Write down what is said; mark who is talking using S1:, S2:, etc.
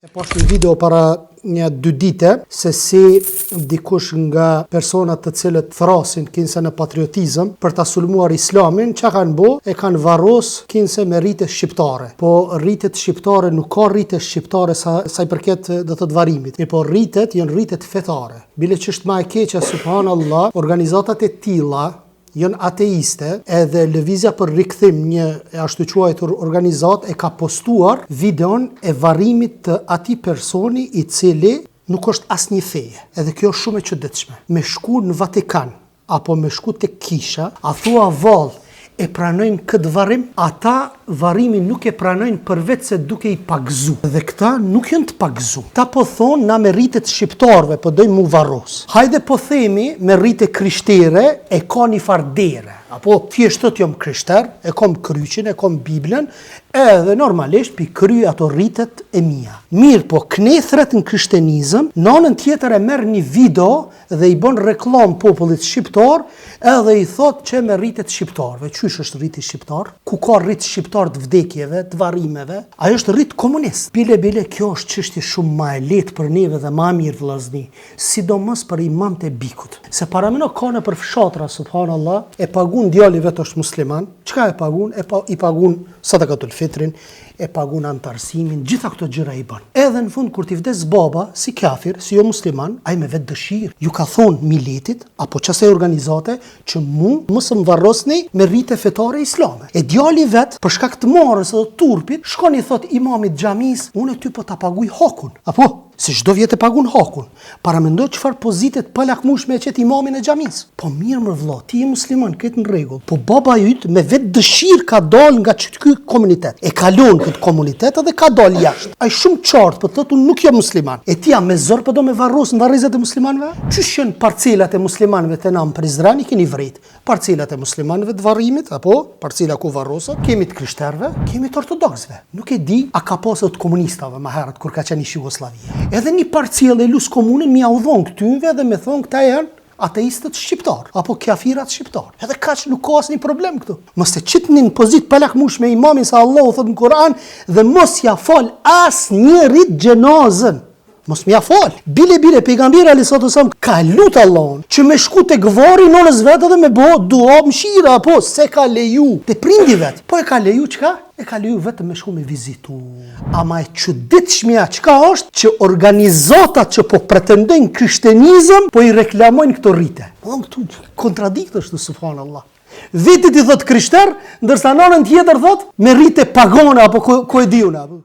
S1: E posh një video para një 2 dite se si dikush nga personat të cilët thrasin kinse në patriotizëm për ta sulmuar islamin, çka kanë bë? E kanë varros kinse me rritje shqiptare. Po rritet shqiptare nuk ka rritje shqiptare sa i përket do të varimit. Po rritet janë rritet fetare. Bile që është më e keqja, subhanallahu, organizatat e tilla janë ateiste, edhe lëvizja për rikthim, një ashtu quajtur organizat, e ka postuar videon e varrimit të atij personi i cili nuk është asnjë feje. Edhe kjo është shumë e çuditshme. Me shku në Vatikan apo me shku tek kisha, a thua vallë e pranojnë këtë varrim? Ata varrimin nuk e pranojnë përveç se duke i pagzu. Dhe këta nuk janë të pagzu. Ta po thonë na me rritet shqiptarve, po dojmë mu varros. Hajde po themi me rritet krishtere e ka një fardere. Apo thjeshtët jom krishter, e kom kryqin, e kom Biblën, edhe normalisht pi kry ato rritet e mia. Mirë po, knethret në krishtenizëm, në anën tjetër e merr një video dhe i bën reklam popullit shqiptar, edhe i thot që me rritet shqiptarve. Qysh është rriti shqiptar? Ku ka rrit shqiptar të vdekjeve, të varrimeve? Ajo është rrit komunist. Bile, kjo është çështje shumë më e lehtë për neve dhe më mirë vëllazni, sidomos për imamët e bikut. Se paramendo ka në për fshatra, subhanallahu, e pagun djali vetë është musliman, çka e pagun? I pagun sadakatul fitrin, e pagun antarësimin, gjitha këto gjëra i bën. Edhe në fund kur t'i vdes baba si kafir, si jo musliman, ai me vetë dëshirë ju ka thonë militit apo çasaj organizate që mos më varrosni me rrite fetare islame. E djali vet për shkak të marrës së turpit shkon i thot imamit xhamis, unë ty po ta paguaj hakun. Apo se çdo vjet e pagun hakun. Paramendo çfarë pozitet pa lakmush me qet imamin e xhamis. Po mirë më vëlla, ti je musliman, këtë në rregull. Po baba yt me vetë dëshirë ka dal nga ky komunitet. E kalon këtë komunitet edhe ka dal jashtë. Ai shumë qartë po thotë unë nuk jam musliman. E ti me zor po do me varros në varrezat e muslimanëve? Çish janë parcelat e muslimanëve të nam Prizren i keni vrit. Parcelat e muslimanëve të varrimit apo parcela ku varroset, kemi të krishterëve, kemi të ortodoksëve. Nuk e di a ka pasur të komunistave më herët kur ka qenë Jugosllavia. Edhe një parcellë e lus komunën mi udhon këtyve dhe me thon këta janë ateistët shqiptar apo kafirat shqiptar. Edhe kaq nuk ka asnjë problem këtu. Mos e qitni në pozitë pa lakmush me imamin sa Allahu thot në Kur'an dhe mos ja fal asnjërit xhenazën. Mos m'ja fal. Bile pejgamberi alayhis salam ka lut Allahun që me shku tek varri nonës vet edhe me bë dua mshira apo se ka leju te prindi vet. Po e ka leju çka? E ka leju vetëm me shku me vizitu. Ama e çuditshmja çka është që organizatat që po pretendojnë krishtenizëm po i reklamojnë këto rrite. Po këtu kontradikt është, subhanallahu. Vetit i thot krishter, ndërsa nënën tjetër thot me rrite pagone apo ko e diun apo